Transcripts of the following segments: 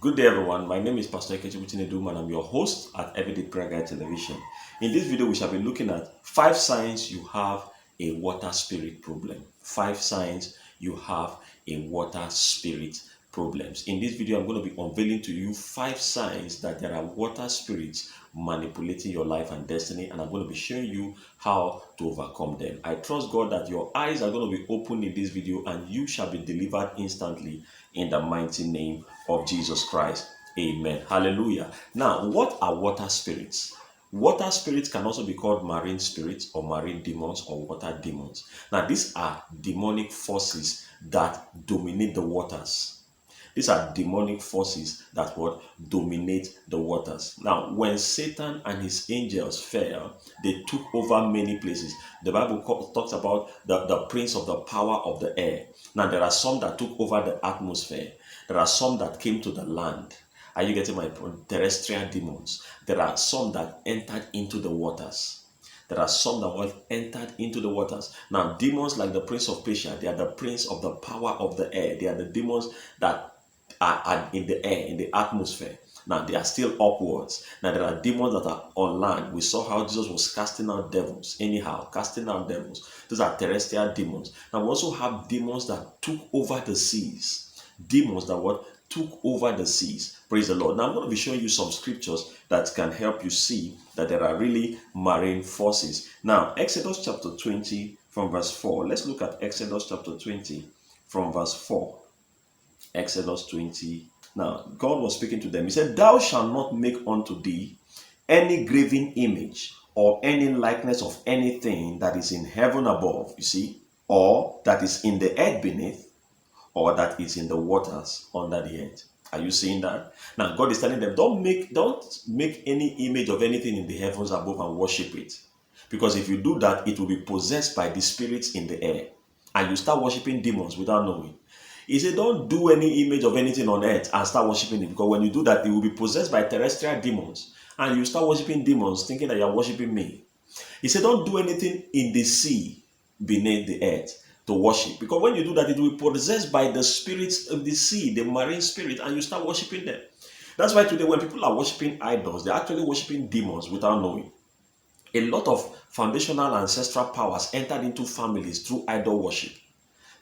Good day, everyone. My name is Pastor Ikechi and I'm your host at Everyday Prayer Guide Television. In this video, we shall be looking at 5 signs you have a water spirit problem. 5 signs you have a water spirit problems. In this video, I'm going to be unveiling to you 5 signs that there are water spirits manipulating your life and destiny, and I'm going to be showing you how to overcome them. I trust God that your eyes are going to be opened in this video and you shall be delivered instantly in the mighty name of Jesus Christ. Amen. Hallelujah. Now, what are water spirits? Water spirits can also be called marine spirits or marine demons or water demons. Now, these are demonic forces that dominate the waters. These are demonic forces that would dominate the waters. Now, when Satan and his angels fell, they took over many places. The Bible talks about the prince of the power of the air. Now, there are some that took over the atmosphere. There are some that came to the land. Are you getting my point? Terrestrial demons. There are some that entered into the waters. There are some that have entered into the waters. Now, demons like the prince of Persia, they are the prince of the power of the air. They are the demons that are in the air, in the atmosphere. Now, they are still upwards. Now, there are demons that are on land. We saw how Jesus was casting out devils, anyhow, casting out devils. Those are terrestrial demons. Now, we also have demons that took over the seas. Demons that what? Took over the seas. Praise the Lord. Now, I'm going to be showing you some scriptures that can help you see that there are really marine forces. Now, Exodus chapter 20 from verse 4. Let's look at Exodus chapter 20 from verse 4. Exodus 20. Now, God was speaking to them. He said, "Thou shalt not make unto thee any graven image or any likeness of anything that is in heaven above," you see, "or that is in the earth beneath, or that is in the waters under the earth." Are you seeing that? Now, God is telling them, don't make any image of anything in the heavens above and worship it. Because if you do that, it will be possessed by the spirits in the air. And you start worshiping demons without knowing. He said, don't do any image of anything on earth and start worshiping it, because when you do that, it will be possessed by terrestrial demons. And you start worshiping demons thinking that you're worshiping me. He said, don't do anything in the sea beneath the earth to worship. Because when you do that, it will be possessed by the spirits of the sea, the marine spirit, and you start worshiping them. That's why today when people are worshiping idols, they're actually worshiping demons without knowing. A lot of foundational ancestral powers entered into families through idol worship,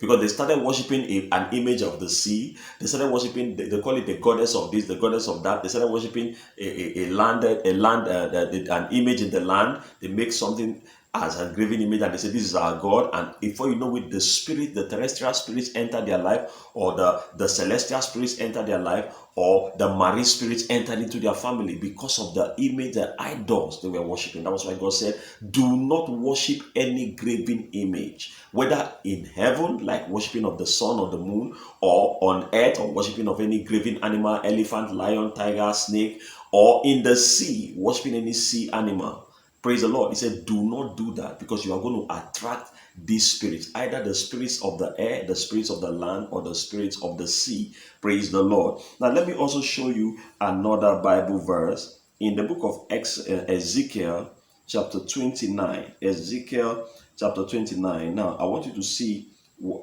because they started worshiping an image of the sea. They started worshiping, they call it the goddess of this, the goddess of that. They started worshiping an image in the land. They make something as a graven image and they say, "This is our God." And before you know it, the spirit, the terrestrial spirits enter their life, or the celestial spirits enter their life, or the marine spirits entered into their family because of the image, the idols they were worshiping. That was why God said, "Do not worship any graven image, whether in heaven, like worshiping of the sun or the moon, or on earth, or worshiping of any graven animal, elephant, lion, tiger, snake, or in the sea, worshiping any sea animal." Praise the Lord. He said, do not do that, because you are going to attract these spirits, either the spirits of the air, the spirits of the land, or the spirits of the sea. Praise the Lord. Now, let me also show you another Bible verse in the book of Ezekiel chapter 29. Ezekiel chapter 29. Now, I want you to see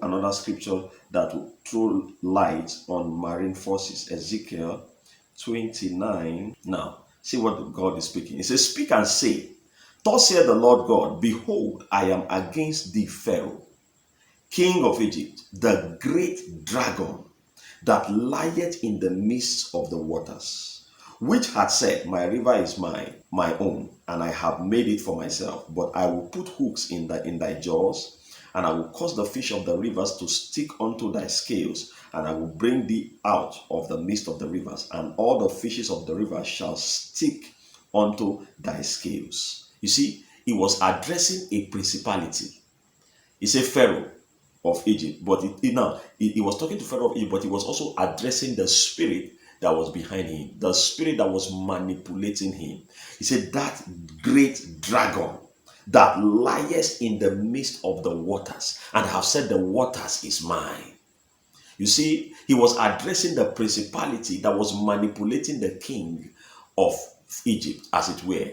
another scripture that will throw light on marine forces. Ezekiel 29. Now, see what God is speaking. He says, "Speak and say, Thus saith the Lord God, Behold, I am against thee, Pharaoh, king of Egypt, the great dragon that lieth in the midst of the waters, which had said, My river is mine, my own, and I have made it for myself. But I will put hooks in thy jaws, and I will cause the fish of the rivers to stick unto thy scales, and I will bring thee out of the midst of the rivers, and all the fishes of the rivers shall stick unto thy scales." You see, he was addressing a principality. He said Pharaoh of Egypt, but he was talking to Pharaoh of Egypt, but he was also addressing the spirit that was behind him, the spirit that was manipulating him. He said, "That great dragon that lieth in the midst of the waters, and have said, The waters is mine." You see, he was addressing the principality that was manipulating the king of Egypt, as it were.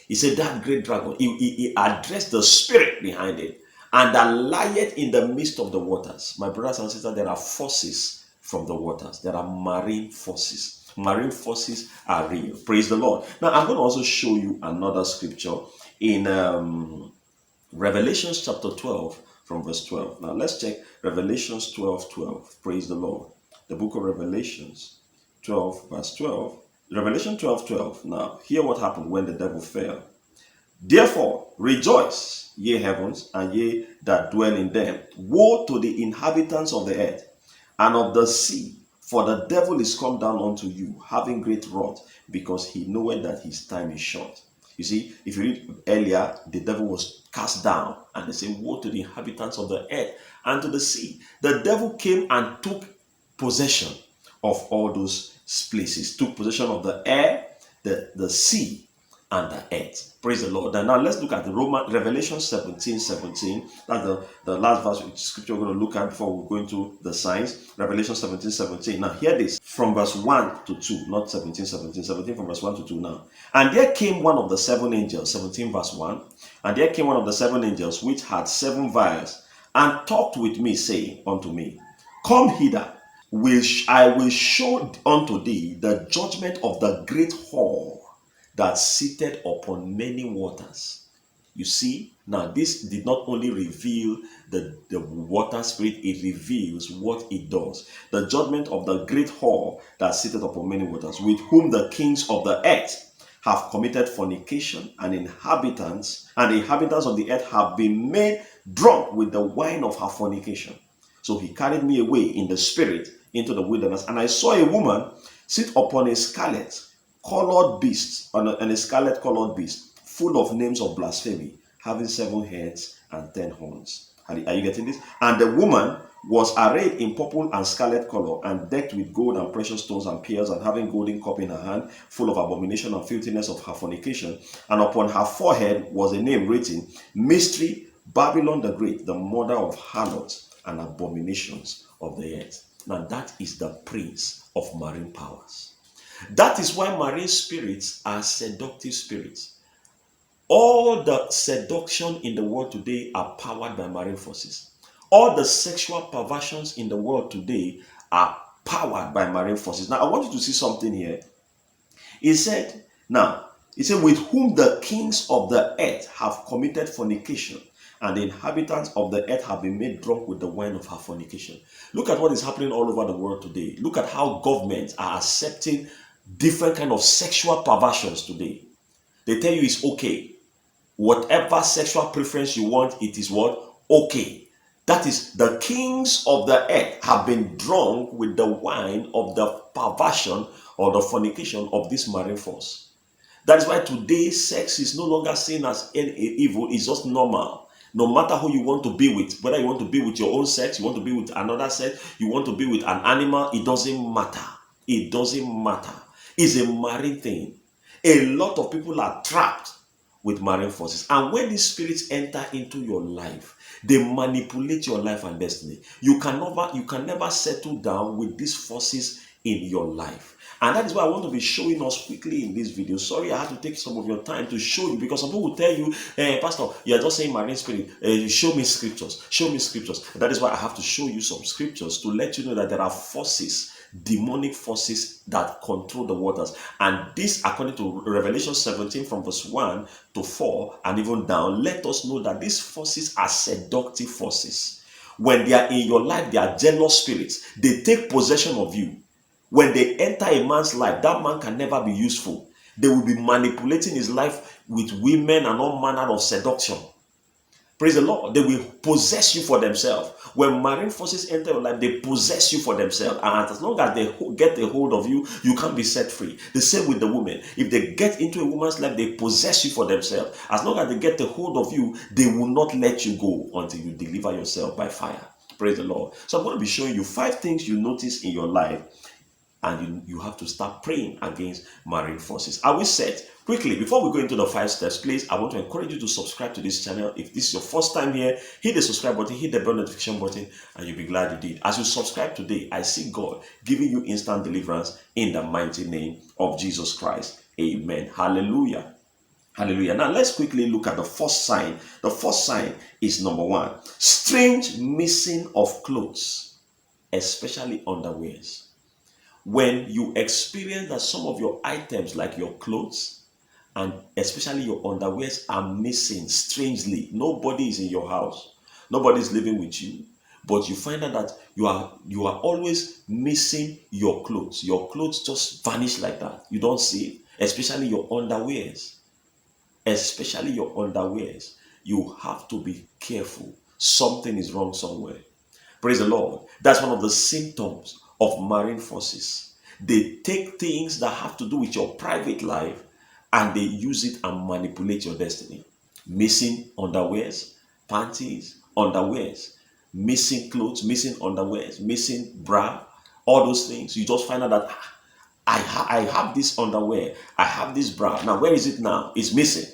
He said, "That great dragon," he addressed the spirit behind it, "and that lieth in the midst of the waters." My brothers and sisters, there are forces from the waters. There are marine forces. Marine forces are real. Praise the Lord. Now, I'm going to also show you another scripture in Revelations chapter 12 from verse 12. Now, let's check Revelations 12:12. Praise the Lord. The book of Revelations 12, verse 12. Revelation 12:12. Now, hear what happened when the devil fell. Therefore, rejoice, ye heavens, and ye that dwell in them. Woe to the inhabitants of the earth and of the sea, for the devil is come down unto you, having great wrath, because he knoweth that his time is short. You see, if you read earlier, the devil was cast down, and they say, woe to the inhabitants of the earth and to the sea. The devil came and took possession of all those places, took possession of the air, the sea, and the earth. Praise the Lord. And now let's look at the Revelation 17:17. That's the last verse which scripture we're going to look at before we go into the signs. Revelation 17:17. Now hear this from verse 1 to 2, not 17:17, 17 from verse 1 to 2 now. And there came one of the seven angels, 17 verse 1. And there came one of the seven angels which had seven vials, and talked with me, saying unto me, Come hither, which I will show unto thee the judgment of the great whore that sitteth upon many waters. You see, now this did not only reveal the water spirit, it reveals what it does. The judgment of the great whore that sitteth upon many waters, with whom the kings of the earth have committed fornication, and the inhabitants of the earth have been made drunk with the wine of her fornication. So he carried me away in the spirit into the wilderness, and I saw a woman sit upon a scarlet colored beast, on a scarlet colored beast, full of names of blasphemy, having 7 heads and 10 horns. Are you getting this? And the woman was arrayed in purple and scarlet color, and decked with gold and precious stones and pearls, and having golden cup in her hand, full of abomination and filthiness of her fornication. And upon her forehead was a name written, Mystery, Babylon the Great, the mother of harlots and abominations of the earth. Now that is the prince of marine powers. That is why marine spirits are seductive spirits. All the seduction in the world today are powered by marine forces. All the sexual perversions in the world today are powered by marine forces. Now, I want you to see something here. He said, with whom the kings of the earth have committed fornication, and the inhabitants of the earth have been made drunk with the wine of her fornication. Look at what is happening all over the world today. Look at how governments are accepting different kind of sexual perversions today. They tell you it's okay. Whatever sexual preference you want, it is what? Okay. That is, the kings of the earth have been drunk with the wine of the perversion or the fornication of this marine force. That is why today sex is no longer seen as evil, it's just normal. No matter who you want to be with, whether you want to be with your own sex, you want to be with another sex, you want to be with an animal, it doesn't matter. It doesn't matter. It's a marine thing. A lot of people are trapped with marine forces. And when these spirits enter into your life, they manipulate your life and destiny. You can never settle down with these forces in your life. And that is why I want to be showing us quickly in this video. Sorry, I had to take some of your time to show you, because some people will tell you, Pastor, you are just saying marine spirit. Show me scriptures. Show me scriptures. That is why I have to show you some scriptures to let you know that there are forces, demonic forces that control the waters. And this, according to Revelation 17 from verse 1 to 4 and even down, let us know that these forces are seductive forces. When they are in your life, they are jealous spirits. They take possession of you. When they enter a man's life, that man can never be useful. They will be manipulating his life with women and all manner of seduction. Praise the Lord. They will possess you for themselves. When marine forces enter your life, they possess you for themselves. And as long as they get a hold of you, you can't be set free. The same with the women. If they get into a woman's life, they possess you for themselves. As long as they get a hold of you, they will not let you go until you deliver yourself by fire. Praise the Lord. So I'm going to be showing you 5 things you notice in your life, and you have to start praying against marine forces. I will set quickly, before we go into the 5 steps, please, I want to encourage you to subscribe to this channel. If this is your first time here, hit the subscribe button, hit the bell notification button, and you'll be glad you did. As you subscribe today, I see God giving you instant deliverance in the mighty name of Jesus Christ. Amen. Hallelujah. Hallelujah. Now let's quickly look at the first sign. The first sign is number 1, strange missing of clothes. especially underwears. When you experience that some of your items, like your clothes and especially your underwears, are missing strangely, nobody is in your house, nobody is living with you, but you find out that you are always missing your clothes. Your clothes just vanish like that. You don't see it, especially your underwears. Especially your underwears. You have to be careful. Something is wrong somewhere. Praise the Lord. That's one of the symptoms of marine forces. They take things that have to do with your private life and they use it and manipulate your destiny. Missing underwears, panties, underwears, missing clothes, missing underwears, missing bra, all those things. You just find out that I have this underwear, I have this bra. Now, where is it now? It's missing.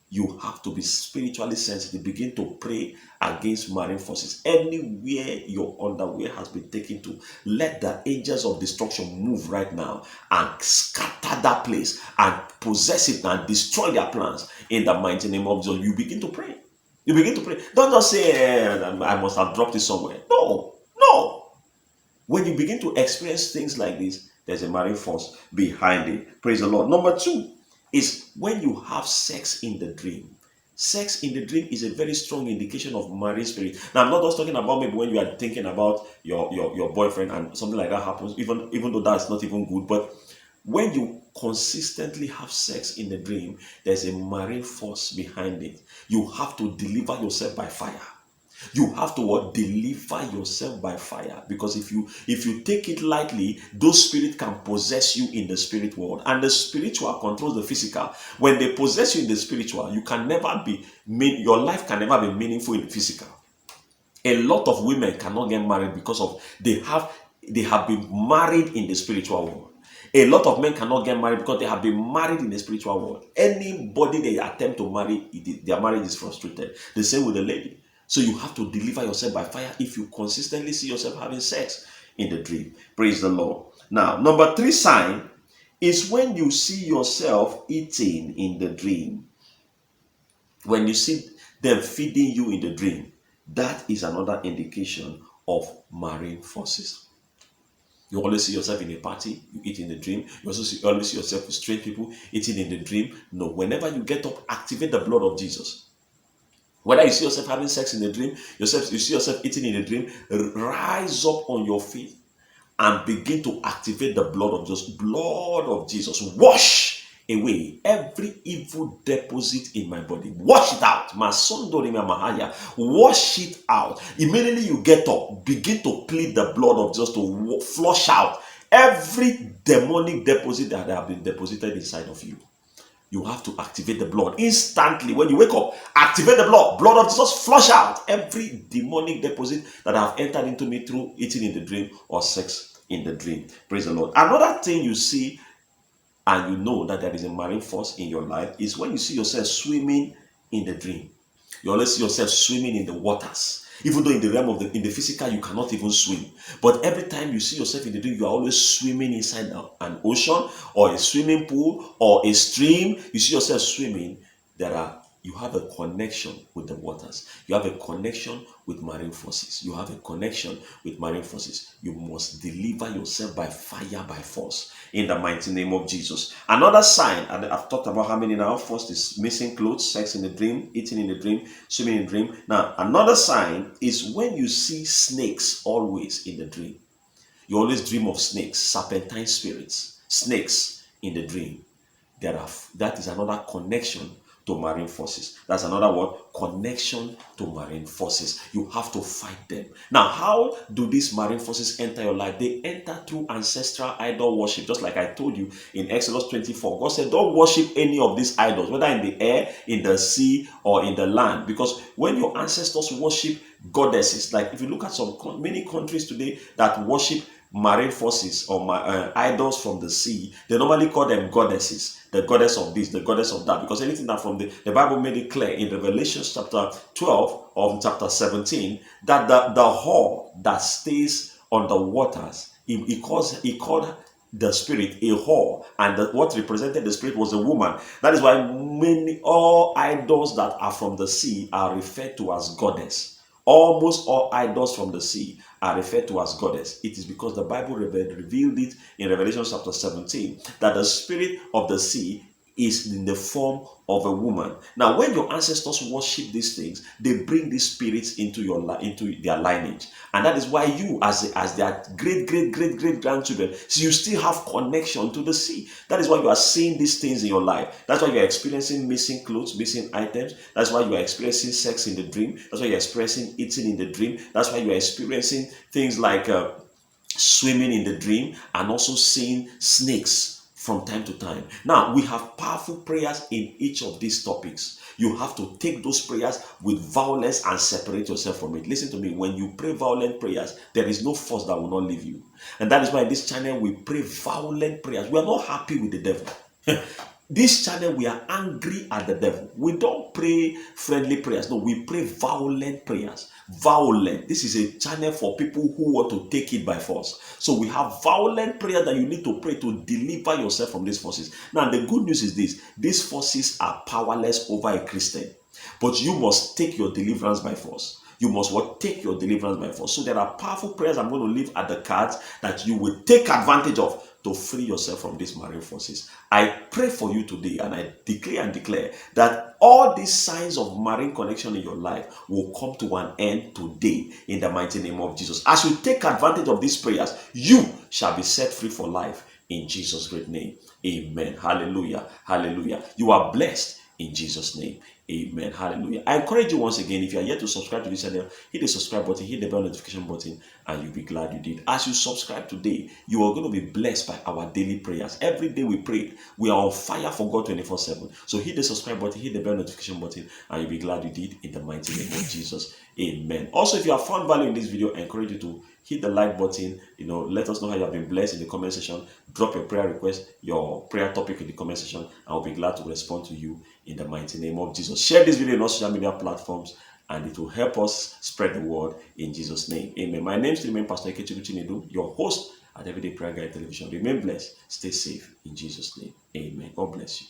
You have to be spiritually sensitive. Begin to pray against marine forces. Anywhere your underwear has been taken to, let the angels of destruction move right now and scatter that place and possess it and destroy their plans in the mighty name of Jesus. You begin to pray. You begin to pray. Don't just say, I must have dropped it somewhere. No, no. When you begin to experience things like this, there's a marine force behind it. Praise the Lord. Number two is when you have sex in the dream. Sex in the dream is a very strong indication of marine spirit. Now, I'm not just talking about maybe when you are thinking about your boyfriend and something like that happens, even though that's not even good. But when you consistently have sex in the dream, there's a marine force behind it. You have to deliver yourself by fire. You have to what? Deliver yourself by fire, because if you take it lightly, those spirits can possess you in the spirit world, and the spiritual controls the physical. When they possess you in the spiritual, you can never be your life can never be meaningful in the physical. A lot of women cannot get married because of they have been married in the spiritual world. A lot of men cannot get married because they have been married in the spiritual world. Anybody they attempt to marry, their marriage is frustrated. The same with the lady. So you have to deliver yourself by fire if you consistently see yourself having sex in the dream. Praise the Lord. Now, number 3 sign is when you see yourself eating in the dream. When you see them feeding you in the dream, that is another indication of marine forces. You always see yourself in a party, you eat in the dream. You also always see yourself with strange people eating in the dream. No, whenever you get up, activate the blood of Jesus. Whether you see yourself having sex in the dream, you see yourself eating in the dream, rise up on your feet and begin to activate the blood of Jesus. Blood of Jesus, wash away every evil deposit in my body. Wash it out. Wash it out. Immediately you get up, begin to plead the blood of Jesus to flush out every demonic deposit that have been deposited inside of you. You have to activate the blood instantly. When you wake up, activate the blood. Blood of Jesus, flush out every demonic deposit that have entered into me through eating in the dream or sex in the dream. Praise the Lord. Another thing you see and you know that there is a marine force in your life is when you see yourself swimming in the dream. You always see yourself swimming in the waters. Even though in the realm of in the physical, you cannot even swim. But every time you see yourself in the dream, you are always swimming inside an ocean or a swimming pool or a stream. You see yourself swimming. You have a connection with the waters. You have a connection with marine forces. You have a connection with marine forces. You must deliver yourself by fire, by force, in the mighty name of Jesus. Another sign, and I've talked about how many now. First is missing clothes, sex in the dream, eating in the dream, swimming in the dream. Now, another sign is when you see snakes always in the dream. You always dream of snakes, serpentine spirits, snakes in the dream. That is another connection to marine forces. That's another word, connection to marine forces. You have to fight them. Now, how do these marine forces enter your life? They enter through ancestral idol worship. Just like I told you in Exodus 24, God said, don't worship any of these idols, whether in the air, in the sea, or in the land. Because when your ancestors worship goddesses, like if you look at many countries today that worship marine forces or idols from the sea, they normally call them goddesses. The goddess of this, the goddess of that, because anything that from the Bible made it clear in Revelation chapter 12 or chapter 17 that the whore that stays on the waters, he called the spirit a whore, and what represented the spirit was a woman. That is why all idols that are from the sea are referred to as goddess Almost all idols from the sea are referred to as goddess. It is because the Bible revealed it in Revelation chapter 17 that the spirit of the sea is in the form of a woman. Now, when your ancestors worship these things, they bring these spirits into into their lineage, and that is why you, as their great grandchildren, so you still have connection to the sea. That is why you are seeing these things in your life. That's why you are experiencing missing clothes, missing items. That's why you are experiencing sex in the dream. That's why you are experiencing eating in the dream. That's why you are experiencing things like swimming in the dream, and also seeing snakes from time to time. Now, we have powerful prayers in each of these topics. You have to take those prayers with violence and separate yourself from it. Listen to me, when you pray violent prayers, there is no force that will not leave you. And that is why in this channel we pray violent prayers. We are not happy with the devil. This channel, we are angry at the devil. We don't pray friendly prayers. No, we pray violent prayers. Violent. This is a channel for people who want to take it by force. So we have violent prayer that you need to pray to deliver yourself from these forces. Now, the good news is this. These forces are powerless over a Christian. But you must take your deliverance by force. You must take your deliverance by force. So there are powerful prayers I'm going to leave at the cards that you will take advantage of to free yourself from these marine forces. I pray for you today, and I declare and declare that all these signs of marine connection in your life will come to an end today in the mighty name of Jesus. As you take advantage of these prayers, you shall be set free for life in Jesus' great name. Amen. Hallelujah. Hallelujah. You are blessed in Jesus' name. Amen. Hallelujah. I encourage you once again, if you are yet to subscribe to this channel, hit the subscribe button, hit the bell notification button, and you'll be glad you did. As you subscribe today, you are going to be blessed by our daily prayers. Every day we pray. We are on fire for God 24/7. So hit the subscribe button, hit the bell notification button, and you'll be glad you did in the mighty name of Jesus. Amen. Also, if you have found value in this video, I encourage you to hit the like button. Let us know how you have been blessed in the comment section. Drop your prayer request, your prayer topic in the comment section. I'll be glad to respond to you in the mighty name of Jesus. Share this video on all social media platforms, and it will help us spread the word in Jesus' name. Amen. My name is Pastor Ikechukwu Chinedu, your host at Everyday Prayer Guide Television. Remain blessed. Stay safe in Jesus' name. Amen. God bless you.